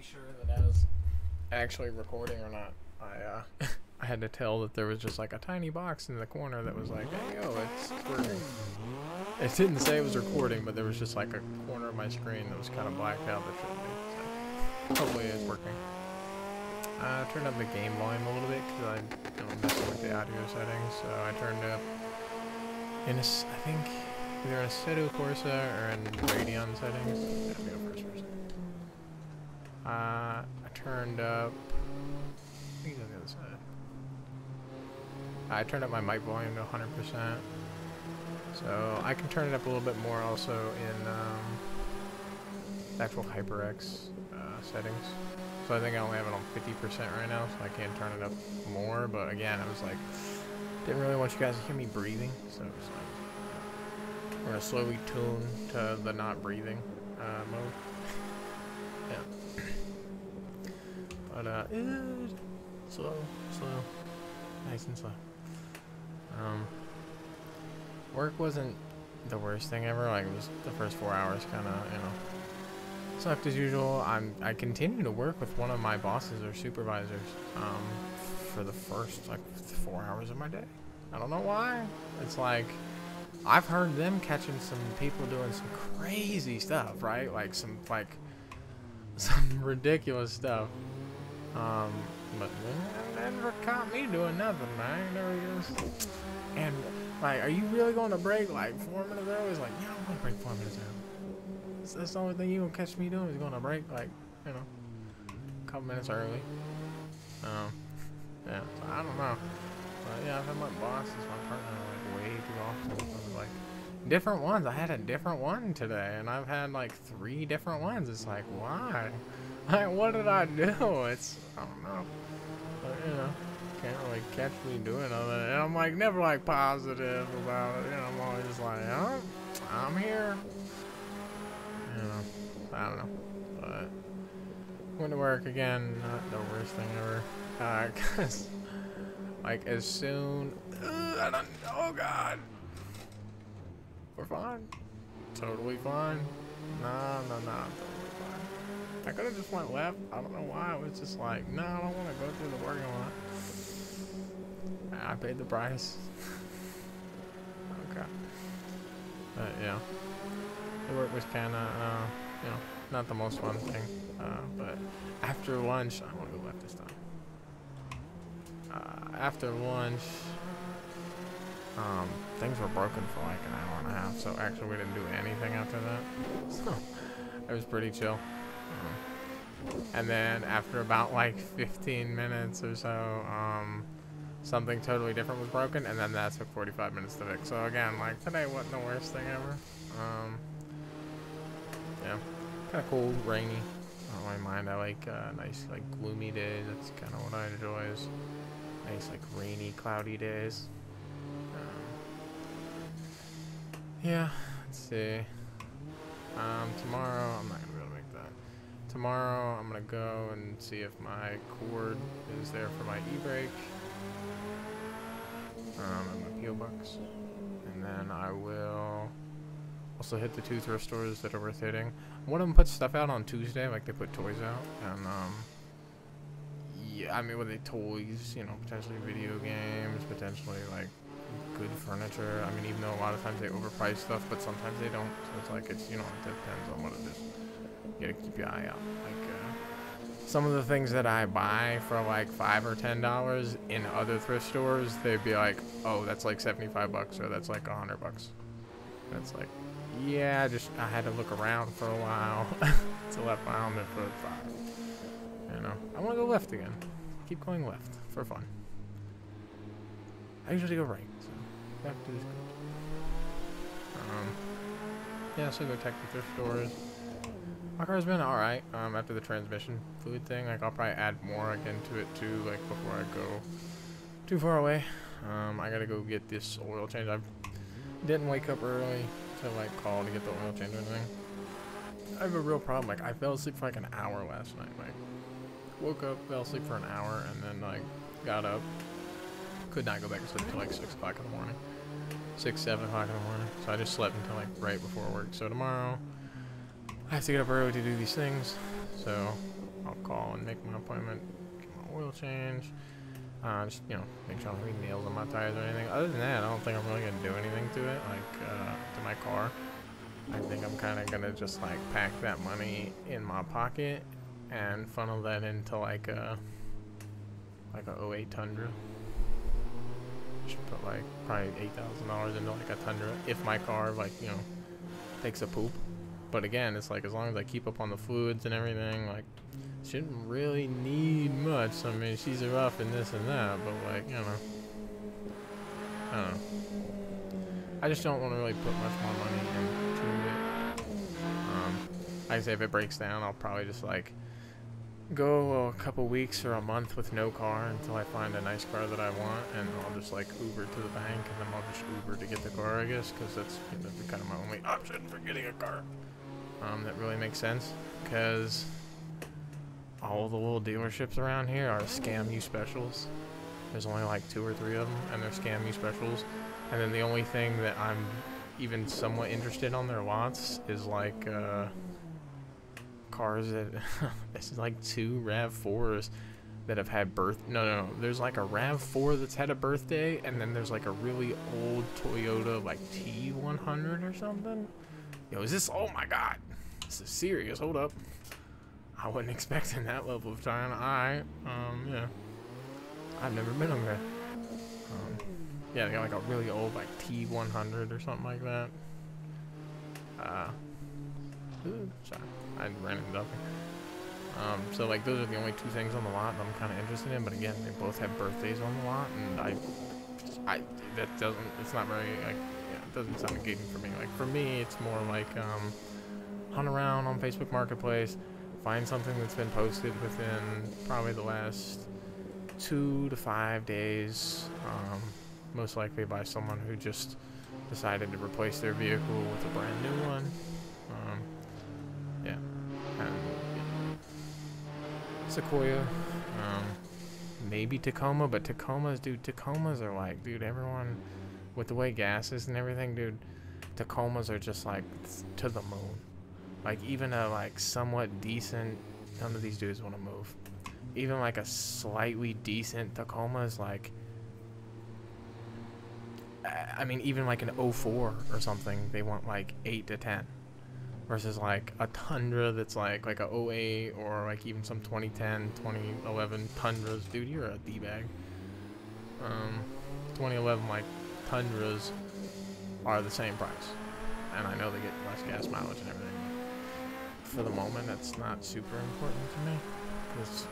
be sure that I was actually recording or not, I I had to tell that there was just like a tiny box in the corner that was like, hey yo, it's working. It didn't say it was recording, but there was just like a corner of my screen that was kind of blacked out that shouldn't be. So hopefully it's working. I turned up the game volume a little bit because I'm messing with the audio settings. So I turned up in I think either in Assetto Corsa or in Radeon settings. Yeah, I'm going first person. I turned up. I think it's on the other side. I turned up my mic volume to 100%. So I can turn it up a little bit more also in the actual HyperX settings. So I think I only have it on 50% right now, so I can't turn it up more. But again, I was like, didn't really want you guys to hear me breathing, so it was like, we're gonna slowly tune to the not breathing mode. Yeah. But slow, nice and slow. Work wasn't the worst thing ever. Like, it was the first 4 hours kind of, you know, sucked as usual. I continue to work with one of my bosses or supervisors for the first like 4 hours of my day. I don't know why. It's like I've heard them catching some people doing some crazy stuff, right? Like some ridiculous stuff. But they never caught me doing nothing, man. Never just. And like, are you really going to break like 4 minutes early? It's like, yeah, I'm going to break 4 minutes early. That's the only thing you gonna catch me doing is going to break like, you know, a couple minutes early. Yeah, so I don't know. But yeah, I've had my bosses, my partner, like way too often. I was like, different ones. I had a different one today, and I've had like 3 different ones. It's like, why? Like, what did I do? It's, I don't know. But, you know, can't really catch me doing all that. And I'm like, never like positive about it. You know, I'm always just like, oh, I'm here. You know, I don't know. But went to work again, not the worst thing ever. Cause like as soon, I don't, oh god, we're fine, totally fine. No, totally fine. I could have just went left. I don't know why. I was just like, no, I don't want to go through the parking lot. I paid the price. Okay. But yeah, the work was kind of, you know, not the most fun thing. But after lunch, I want to go left this time. After lunch, things were broken for like an hour and a half. So actually, we didn't do anything after that. So it was pretty chill. And then after about like 15 minutes or so, something totally different was broken, and then that took 45 minutes to fix. So again, like today wasn't the worst thing ever. Yeah, kind of cold, rainy. I don't mind. I like nice, like gloomy days. That's kind of what I enjoy. Is nice, like rainy, cloudy days. Yeah. Let's see. Tomorrow I'm not gonna be able to make that. Tomorrow I'm gonna go and see if my cord is there for my e-brake. And my PO box, and then I will also hit the 2 thrift stores that are worth hitting. One of them puts stuff out on Tuesday, like they put toys out, and yeah, I mean, with the toys, you know, potentially video games, potentially like good furniture. I mean, even though a lot of times they overprice stuff, but sometimes they don't. So it's like, it's, you know, it depends on what it is. You gotta keep your eye out. Like some of the things that I buy for like $5 or $10 in other thrift stores, they'd be like, oh, that's like $75 or that's like $100. That's like, yeah, I had to look around for a while until I found it for $5. You know, I want to go left again. Keep going left for fun. I usually go right, so left is good. Yeah, so go check the thrift stores. My car's been alright, after the transmission fluid thing. Like, I'll probably add more again to it too, like, before I go too far away. I gotta go get this oil change. I didn't wake up early to, like, call to get the oil change or anything. I have a real problem. Like, I fell asleep for, like, an hour last night. Like, woke up, fell asleep for an hour, and then, like, got up. Could not go back to sleep until, like, 6 o'clock in the morning. 6, 7 o'clock in the morning. So I just slept until, like, right before work. So tomorrow I have to get up early to do these things, so I'll call and make my appointment, get my oil change. Just, you know, make sure I don't have any nails on my tires or anything. Other than that, I don't think I'm really gonna do anything to it, like, to my car. I think I'm kind of gonna just, like, pack that money in my pocket and funnel that into, like a '08 Tundra. Should put, like, probably $8,000 into, like, a Tundra if my car, like, you know, takes a poop. But again, it's like, as long as I keep up on the fluids and everything, like, shouldn't really need much. I mean, she's rough and this and that, but, like, you know, I don't know. I just don't want to really put much more money into it. Like I say, if it breaks down, I'll probably just, like, go a couple weeks or a month with no car until I find a nice car that I want, and I'll just, like, Uber to the bank, and then I'll just Uber to get the car, I guess, because that's, you know, kind of my only option for getting a car. That really makes sense, because all the little dealerships around here are scam you specials. There's only like 2 or 3 of them, and they're scam you specials. And then the only thing that I'm even somewhat interested on their lots is like cars that this is like 2 RAV4s that have had no, there's like a RAV4 that's had a birthday, and then there's like a really old Toyota like T100 or something. Yo, is this, oh my god, this is serious. Hold up, I wasn't expecting that level of time. Yeah, I've never been on that. Yeah, they got like a really old like T100 or something like that. Sorry, I ran into nothing. So like those are the only 2 things on the lot that I'm kind of interested in. But again, they both have birthdays on the lot, and it's not very, like, yeah, it doesn't sound engaging for me. Like, for me, it's more like hunt around on Facebook Marketplace, find something that's been posted within probably the last 2 to 5 days, most likely by someone who just decided to replace their vehicle with a brand new one. Yeah, and Sequoia, maybe Tacoma, but Tacomas are like, dude, everyone, with the way gas is and everything, dude, Tacomas are just like to the moon. Like, even a like somewhat decent, none of these dudes want to move. Even like a slightly decent Tacoma is like, I mean, even like an 04 or something, they want like 8 to 10. Versus like a Tundra that's like a 08 or like even some 2010, 2011 Tundras. Dude, you're a D-bag. 2011 like Tundras are the same price. And I know they get less gas mileage and everything. For the moment, that's not super important to me, because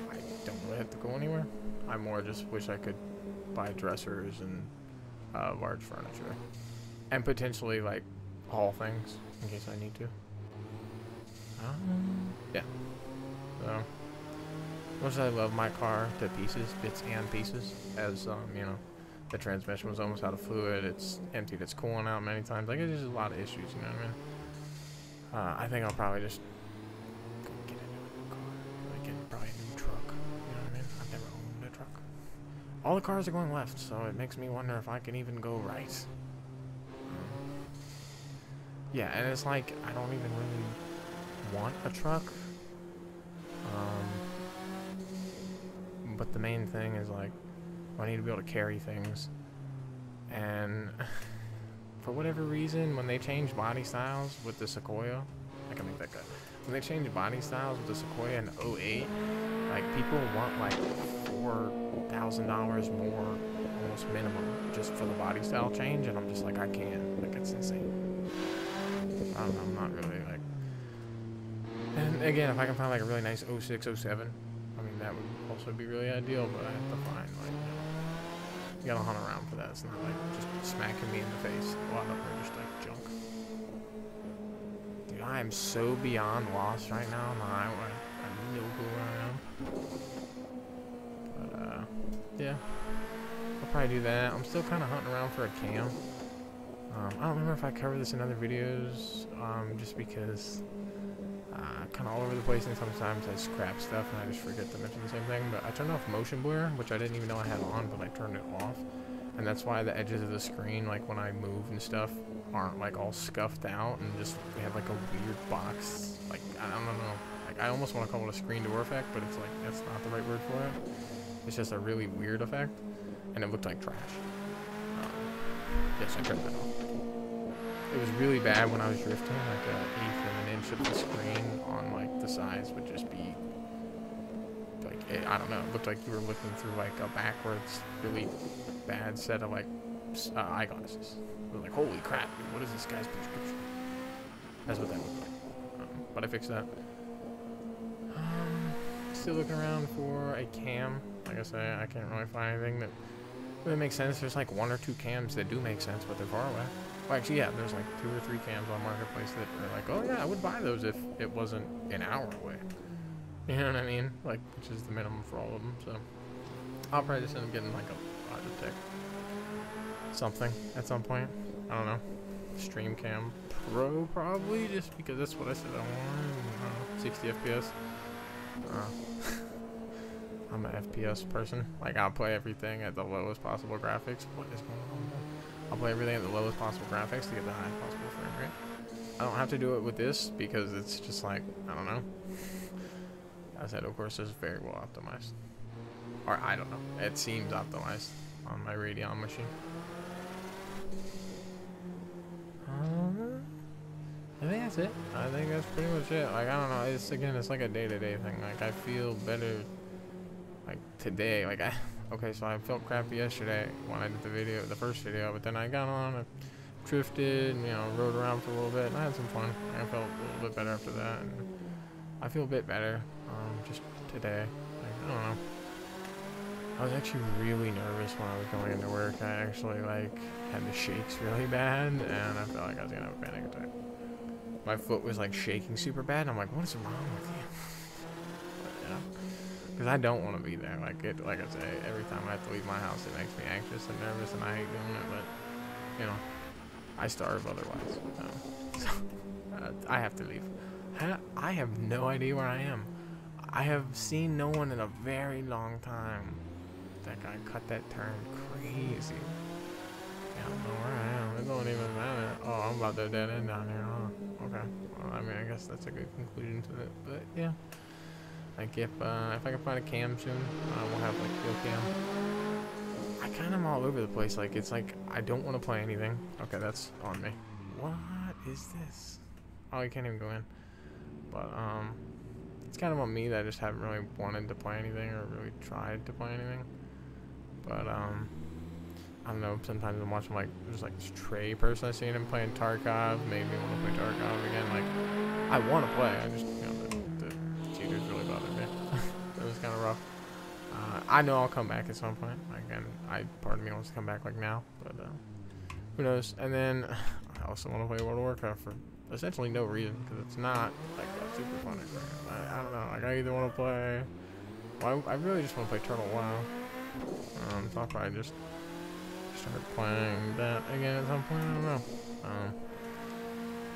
I don't really have to go anywhere. I more just wish I could buy dressers and large furniture, and potentially like haul things in case I need to. Yeah. So, much as I love my car to pieces, bits and pieces, as you know, the transmission was almost out of fluid. It's emptied its coolant out many times. Like, there's just a lot of issues. You know what I mean? I think I'll probably just go get a new car. Like, get probably a new truck. You know what I mean? I've never owned a truck. All the cars are going left, so it makes me wonder if I can even go right. Yeah, and it's like, I don't even really want a truck. But the main thing is, like, I need to be able to carry things. And for whatever reason, when they changed body styles with the Sequoia, I can make that cut. When they changed body styles with the Sequoia in 08, like, people want like $4,000 more, almost minimum, just for the body style change, and I'm just like, I can't. Like, it's insane. I'm not really like. And again, if I can find like a really nice 06, 07, I mean, that would also be really ideal. But I have to find, like, you gotta hunt around for that. It's not like just smacking me in the face. A lot of them are just like junk. Dude, I am so beyond lost right now. I have no clue where I am. But yeah, I'll probably do that. I'm still kind of hunting around for a cam. I don't remember if I covered this in other videos, just because kind of all over the place, and sometimes I scrap stuff and I just forget to mention the same thing. But I turned off motion blur, which I didn't even know I had on, but I turned it off, and that's why the edges of the screen, like when I move and stuff, aren't like all scuffed out and just they have like a weird box. Like, I don't know, like I almost want to call it a screen door effect, but it's like, that's not the right word for it. It's just a really weird effect, and it looked like trash. Yes, I turned that off. It was really bad when I was drifting, like an eighth of an inch of the screen on like the sides would just be like, I don't know, it looked like you were looking through like a backwards, really bad set of like eyeglasses. It was like, holy crap, dude, what is this guy's prescription? That's what that looked like. But I fixed that. Still looking around for a cam. Like I say, I can't really find anything that really makes sense. There's like 1 or 2 cams that do make sense, but they're far away. Well, actually, yeah, there's like 2 or 3 cams on Marketplace that are like, oh yeah, I would buy those if it wasn't an hour away. You know what I mean? Like, which is the minimum for all of them. So I'll probably just end up getting like a Logitech something at some point. I don't know. StreamCam Pro probably, just because that's what I said I want. 60 FPS. I'm an FPS person. Like, I'll play everything at the lowest possible graphics. What is going on? I'll play everything at the lowest possible graphics to get the highest possible frame rate. I don't have to do it with this because it's just like, I don't know. As I said, of course, it's very well optimized. Or, I don't know. It seems optimized on my Radeon machine. I think that's it. I think that's pretty much it. Like, I don't know. It's, again, it's like a day-to-day thing. Like, I feel better, like, today. Like, okay, so I felt crappy yesterday when I did the video, the first video, but then I got on, I drifted, and, you know, rode around for a little bit, and I had some fun. I felt a little bit better after that, and I feel a bit better, just today. Like, I don't know. I was actually really nervous when I was going into work. I actually, like, had the shakes really bad, and I felt like I was gonna have a panic attack. My foot was, like, shaking super bad, and I'm like, what is wrong with you? But, yeah. Because I don't want to be there. Like I say, every time I have to leave my house, it makes me anxious and nervous, and I hate doing it, but, you know, I starve otherwise. So I have to leave. I have no idea where I am. I have seen no one in a very long time. That guy cut that turn crazy. I don't know where I am. It don't even matter. Oh, I'm about to dead end down here, huh? Okay. Well, I mean, I guess that's a good conclusion to it. But yeah, like if I can find a cam soon, we'll have like field cam. I kind of am all over the place. Like it's like I don't want to play anything. Okay, that's on me. What is this? Oh, you can't even go in. But it's kind of on me that I just haven't really wanted to play anything or really tried to play anything. But I don't know, sometimes I'm watching like there's like this Trey person I seen him playing Tarkov, made me want to play Tarkov again. Like I want to play, I just, you know, the cheaters really bothered me. It was kind of rough. I know I'll come back at some point. Again, part of me wants to come back like now, but who knows. And then I also want to play World of Warcraft for essentially no reason, because it's not like a super fun experience. I don't know, like I either want to play, well, I really just want to play Turtle WoW. So I'll probably just start playing that again at some point. I don't know.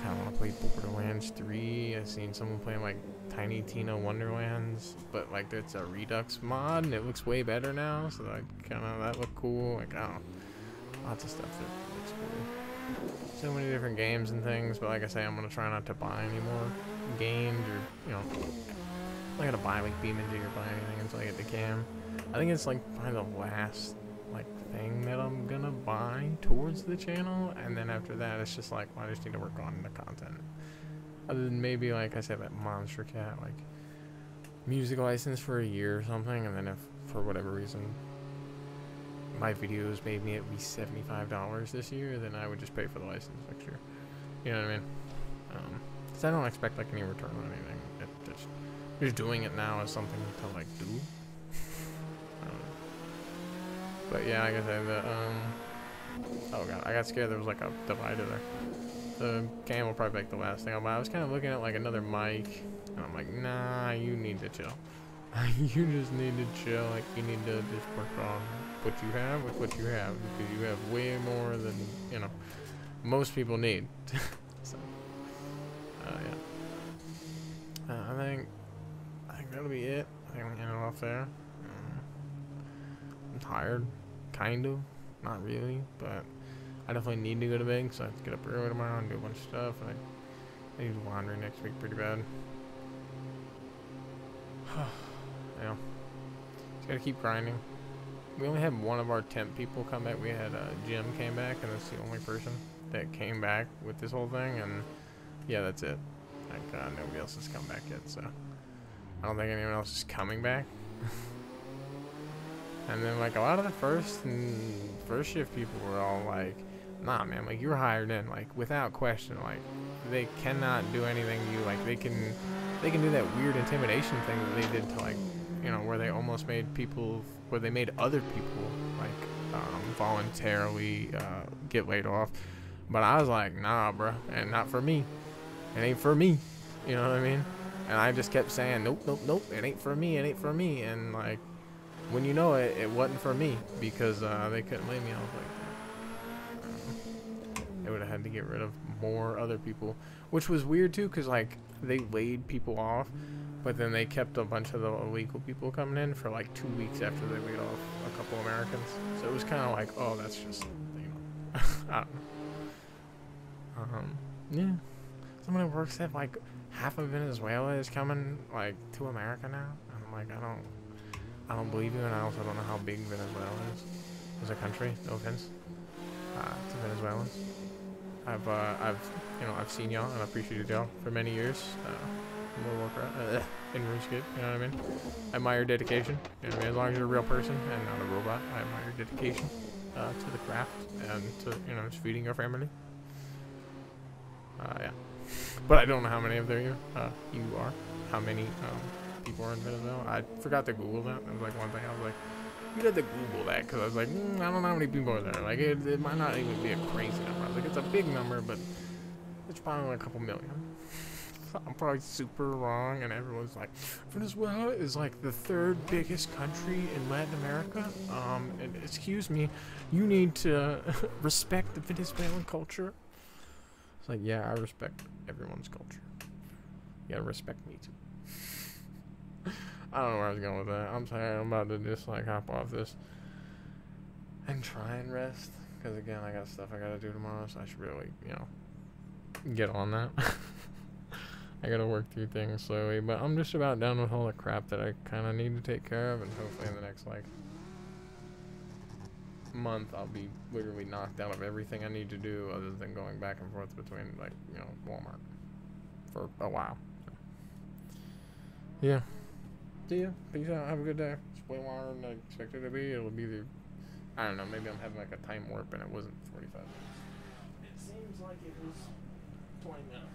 Kind of want to play Borderlands 3. I've seen someone playing like Tiny Tina Wonderlands, but like it's a Redux mod and it looks way better now. So like kind of that looked cool. Like I don't know, lots of stuff that looks cool. So many different games and things. But like I say, I'm gonna try not to buy any more games, or you know, I'm not gonna buy like BeamNG or buy anything until I get the cam. I think it's like probably the last like thing that I'm gonna buy towards the channel, and then after that it's just like, well, I just need to work on the content. Other than maybe, like I said, that Monster Cat like music license for a year or something, and then if for whatever reason my videos made me at least $75 this year, then I would just pay for the license next year. You know what I mean? Because I don't expect like any return on anything. Just doing it now is something to like do. But yeah, like I said, oh god, I got scared there was like a divider there. The cam will probably make the last thing. I was kind of looking at like another mic, and I'm like, nah, you need to chill. You just need to chill. Like you need to just work on what you have with what you have, because you have way more than, you know, most people need. So, yeah. I think that'll be it. I think I'm gonna end it off there. I'm tired, kind of, not really, but I definitely need to go to bed, so I have to get up early tomorrow and do a bunch of stuff. I need to wander next week pretty bad. Yeah. Just gotta keep grinding. We only had one of our temp people come back. We had Jim came back, and that's the only person that came back with this whole thing. And yeah, that's it. Like nobody else has come back yet, so I don't think anyone else is coming back. And then like a lot of the first shift people were all like, "Nah, man, like you're hired in, like without question. Like they cannot do anything to you. Like they can do that weird intimidation thing that they did to like, you know, where they almost made people, where they made other people like voluntarily get laid off. But I was like, nah, bro, and not for me. It ain't for me. You know what I mean? And I just kept saying, nope, nope, nope. It ain't for me. It ain't for me. And like, when you know it, it wasn't for me because they couldn't lay me off like that. They would have had to get rid of more other people, which was weird too, because like they laid people off, but then they kept a bunch of the illegal people coming in for like 2 weeks after they laid off a couple Americans. So it was kind of like, oh, that's just, you know, I don't know. Yeah. Someone who works at like half of Venezuela is coming like to America now. And I'm like, I don't believe you, and I also don't know how big Venezuela is as a country. No offense to Venezuelans. I've seen y'all and appreciated y'all for many years. World of Warcraft, in RuneScape, you know what I mean? I admire your dedication. You know what I mean? As long as you're a real person and not a robot, I admire your dedication to the craft and to, you know, just feeding your family. Yeah. But I don't know how many of you are. How many people are in Venezuela. I forgot to Google that. That was like one thing. I was like, you had to Google that because I was like, I don't know how many people are there. Like, it might not even be a crazy number. I was like, it's a big number, but it's probably like a couple million. I'm probably super wrong, and everyone's like, Venezuela is like the 3rd biggest country in Latin America. And excuse me, you need to respect the Venezuelan culture. It's like, yeah, I respect everyone's culture. You gotta respect me too. I don't know where I was going with that. I'm tired. I'm about to just like hop off this and try and rest. Because again, I got stuff I gotta do tomorrow, so I should really, you know, get on that. I gotta work through things slowly, but I'm just about done with all the crap that I kind of need to take care of, and hopefully in the next like month I'll be literally knocked out of everything I need to do other than going back and forth between like, you know, Walmart for a while. So. Yeah. See ya. Peace out. Have a good day. It's way longer than I expected it to be. It'll be the, I don't know, maybe I'm having like a time warp and it wasn't 45 minutes. It seems like it was 20 minutes.